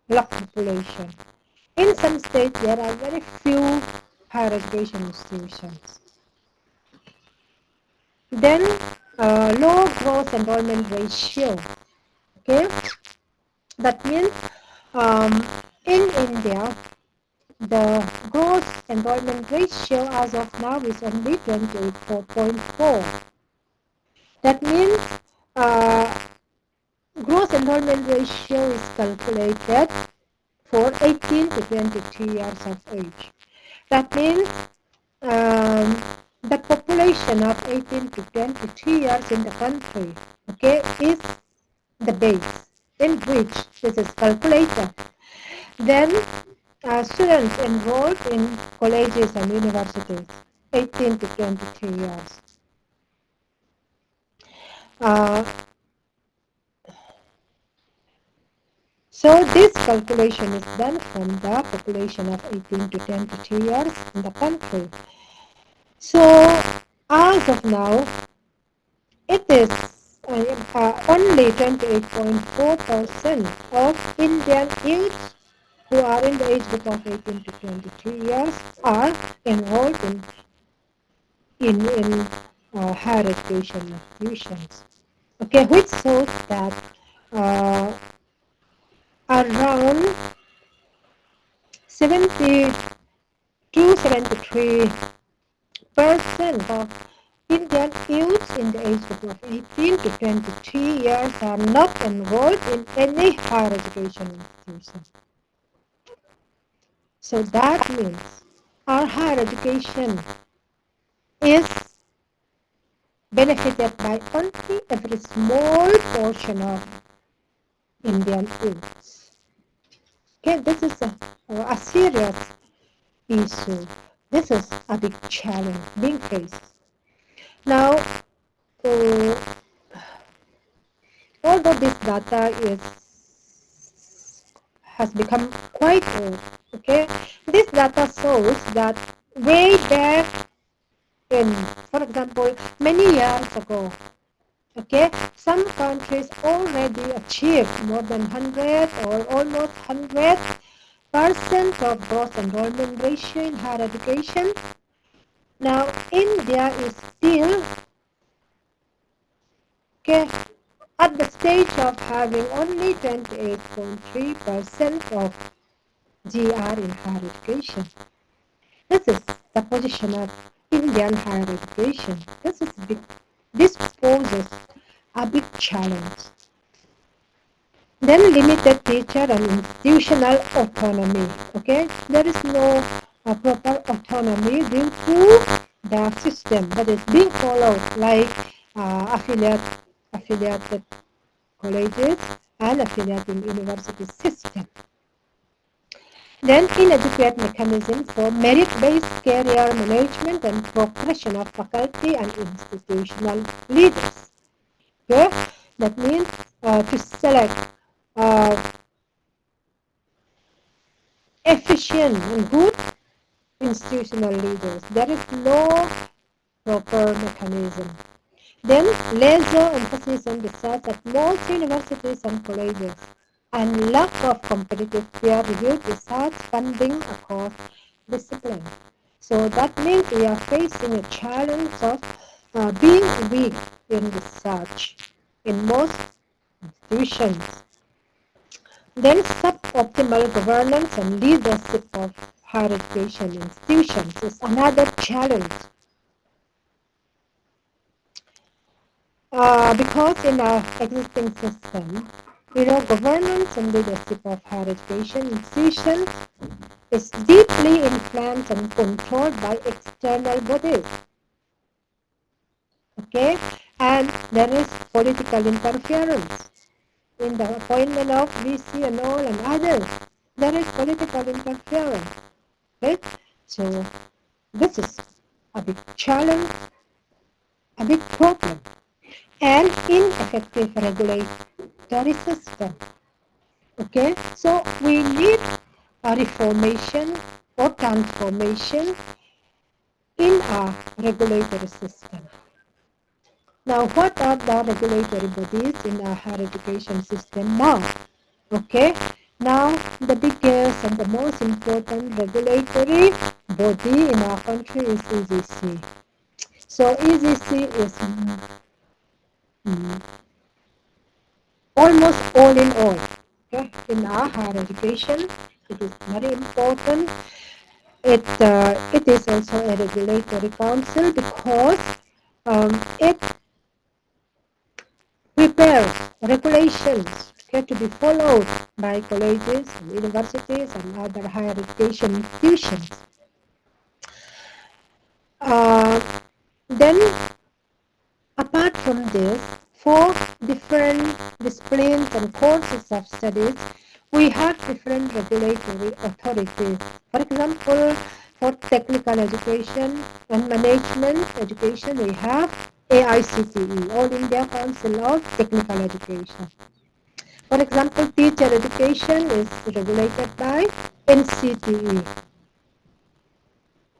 lakh population, in some states there are very few higher education institutions. Then low gross enrollment ratio. Okay, that means in India the gross enrollment ratio as of now is only 24.4. That means gross enrollment ratio is calculated for 18 to 22 years of age. That means the population of 18 to 22 years in the country, okay, is the base in which this is calculated. Then students enrolled in colleges and universities, 18 to 22 years. So this calculation is done from the population of 18 to 22 years in the country. So as of now, it is only 28.4% of Indian youths who are in the age group of 18 to 22 years are enrolled in higher education institutions. Okay, which shows that around 70 to 73% of Indian youths in the age group of 18 to 22 years are not enrolled in any higher education institution. So that means our higher education is benefited by only a very small portion of Indian youths. Okay, this is a serious issue. This is a big challenge being faced. Now, although this data has become quite old, okay, this data shows that way back in, for example, many years ago, okay, some countries already achieved more than 100 or almost 100% of gross enrollment ratio in higher education. Now, India is still, okay, at the stage of having only 28.3% of GR in higher education. This is the position of Indian higher education. This poses a big challenge. Then limited teacher and institutional autonomy. Okay, there is no proper autonomy due to the system that is being followed, like affiliated colleges and affiliated university system. Then inadequate mechanism for merit-based career management and progression of faculty and institutional leaders. Okay? That means to select efficient and good institutional leaders. There is no proper mechanism. Then laser emphasis on research at most universities and colleges, and lack of competitive peer-reviewed research funding across disciplines. So that means we are facing a challenge of being weak in research in most institutions. Then suboptimal governance and leadership of higher education institutions is another challenge. Because in our existing system, governance and leadership of higher education institutions is deeply influenced and controlled by external bodies. Okay, and there is political interference in the appointment of VC and all and others. There is political interference. Okay, so this is a big challenge, a big problem, and ineffective regulatory system. Okay, so we need a reformation or transformation in our regulatory system. Now, what are the regulatory bodies in our higher education system now? Okay, now the biggest and the most important regulatory body in our country is EGC. So EGC is almost all in all. Okay, in our higher education, it is very important. It is also a regulatory council because it prepares regulations to be followed by colleges, and universities, and other higher education institutions. Then, apart from this, for different disciplines and courses of studies, we have different regulatory authorities. For example, for technical education and management education, we have AICTE, All India Council of Technical Education. For example, teacher education is regulated by NCTE.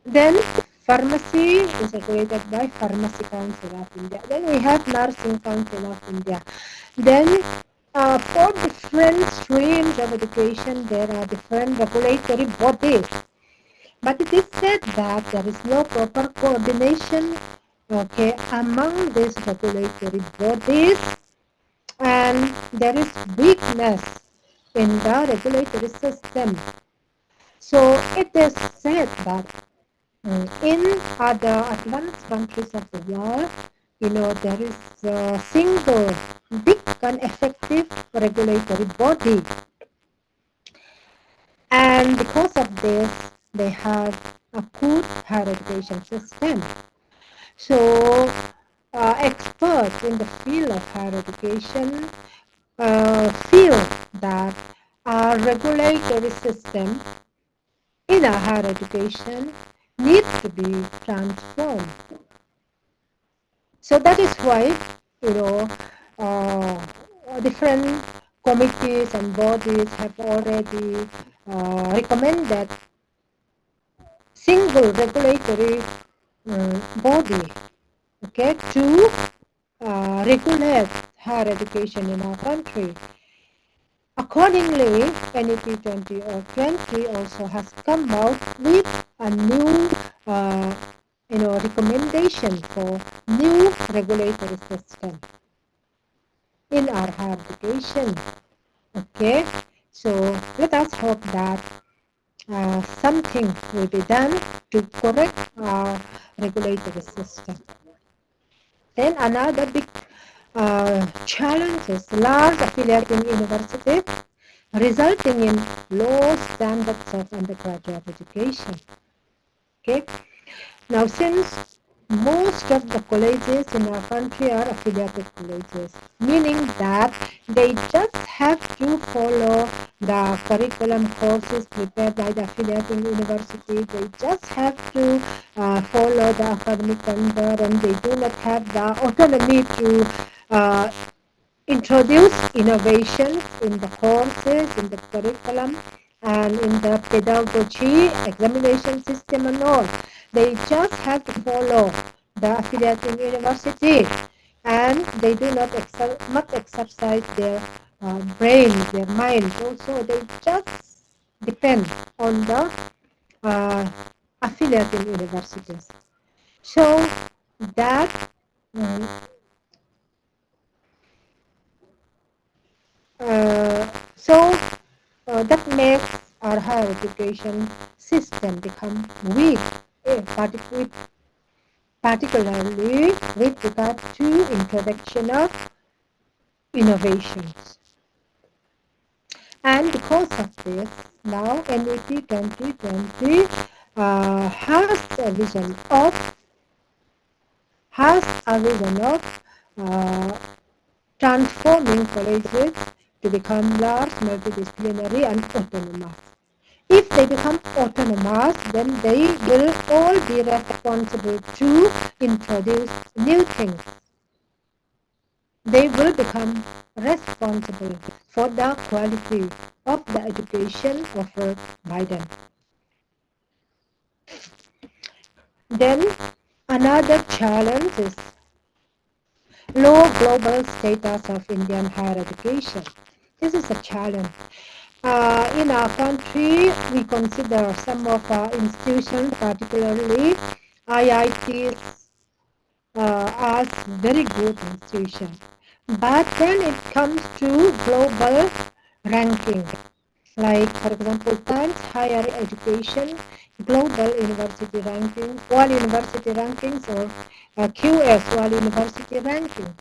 Then pharmacy is regulated by Pharmacy Council of India. Then we have Nursing Council of India. Then for different streams of education, there are different regulatory bodies. But it is said that there is no proper coordination among these regulatory bodies, and there is weakness in the regulatory system. So it is said that in other advanced countries of the world, there is a single big and effective regulatory body. And because of this, they have a good higher education system. So experts in the field of higher education feel that our regulatory system in our higher education needs to be transformed. So that is why, different committees and bodies have already recommended single regulatory body, to regulate higher education in our country. Accordingly, NEP 2020 also has come out with a new recommendation for new regulatory system in our higher education. Okay, so let us hope that something will be done to correct our regulatory system. Then another big challenge is large affiliating universities, resulting in low standards of undergraduate education. Okay. Now, since most of the colleges in our country are affiliated colleges, meaning that they just have to follow the curriculum courses prepared by the affiliating university. They just have to follow the academic calendar, and they do not have the autonomy to introduce innovations in the courses, in the curriculum, and in the pedagogy, examination system and all. They just have to follow the affiliating university, and they do not exercise their brain, their mind. Also, they just depend on the affiliating universities. So that that makes our higher education system become weak, particularly with regard to introduction of innovations. And because of this, now NEP 2020 has a vision of transforming colleges to become large, multidisciplinary, and autonomous. If they become autonomous, then they will all be responsible to introduce new things. They will become responsible for the quality of the education offered by them. Then another challenge is low global status of Indian higher education. This is a challenge. In our country, we consider some of our institutions, particularly IITs, as very good institutions. But when it comes to global ranking, like for example, Times Higher Education, Global University Ranking, World University Rankings, or QS, World University Ranking,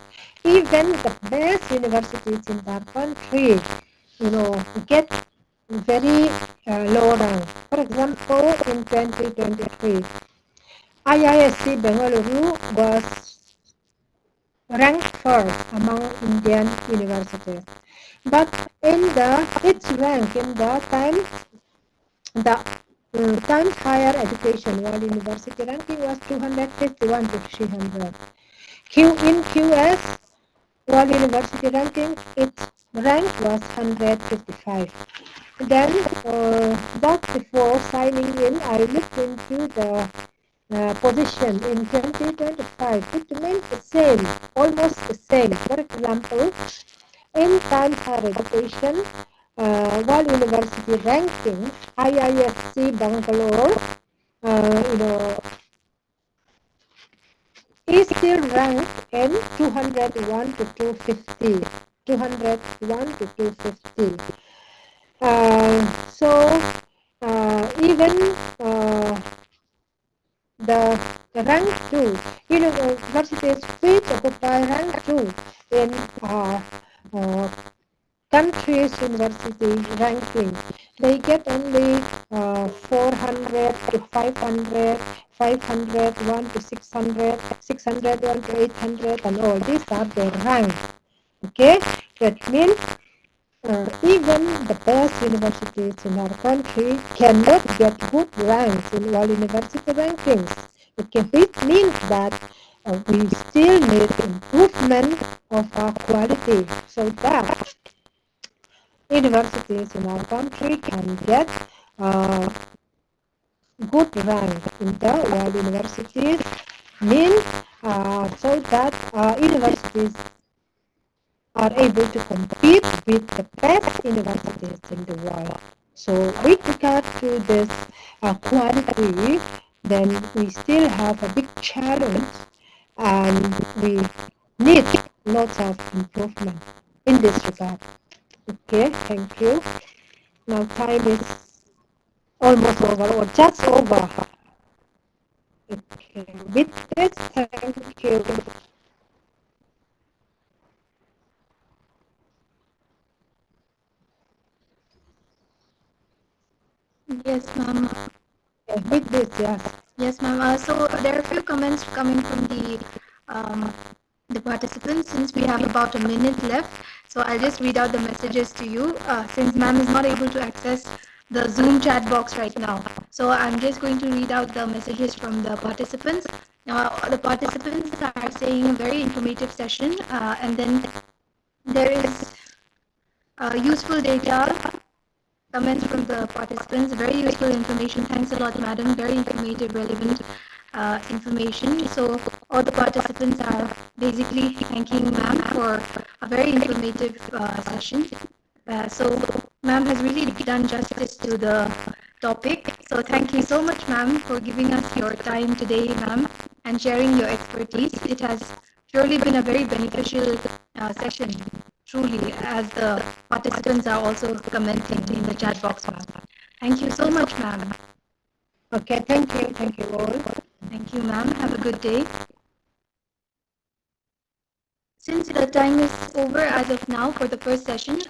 even the best universities in that country, get very low rank. For example, in 2023, IISc Bengaluru was ranked first among Indian universities. But in its rank in the Times Higher Education World University ranking was 251 to 300. In QS World University ranking, its rank was 155. Then, just before signing in, I looked into the position in 2025. It remains the same, almost the same. For example, in Times Higher Education World University ranking, IISc Bangalore, is still ranked in 201 to 250. 201 to 250. Even the rank 2, universities which occupy rank 2 in country's university ranking, they get only 400 to 500, 501 to 600, 601 to 800, and all these are their ranks. Okay, that means even the best universities in our country cannot get good ranks in all university rankings. It means that we still need improvement of our quality so that universities in our country can get good rank in the world universities, means so that universities are able to compete with the best universities in the world. So with regard to this quality, then we still have a big challenge, and we need lots of improvement in this regard. Okay, thank you. Now time is almost over, or just over. Okay, with this, thank you. Yes, ma'am. With this, yes. Yes, ma'am. So there are a few comments coming from the participants, since we have about a minute left. So I'll just read out the messages to you, since ma'am is not able to access the Zoom chat box right now. So I'm just going to read out the messages from the participants. Now, the participants are saying a very informative session, and then there is useful data comments from the participants. Very useful information. Thanks a lot, madam. Very informative, relevant information. So all the participants are basically thanking ma'am for a very informative session. So ma'am has really done justice to the topic. So thank you so much, ma'am, for giving us your time today, ma'am, and sharing your expertise. It has surely been a very beneficial session, truly, as the participants are also commenting in the chat box, ma'am. Thank you so much, ma'am. Okay, thank you. Thank you all. Thank you, ma'am. Have a good day. Since the time is over as of now for the first session,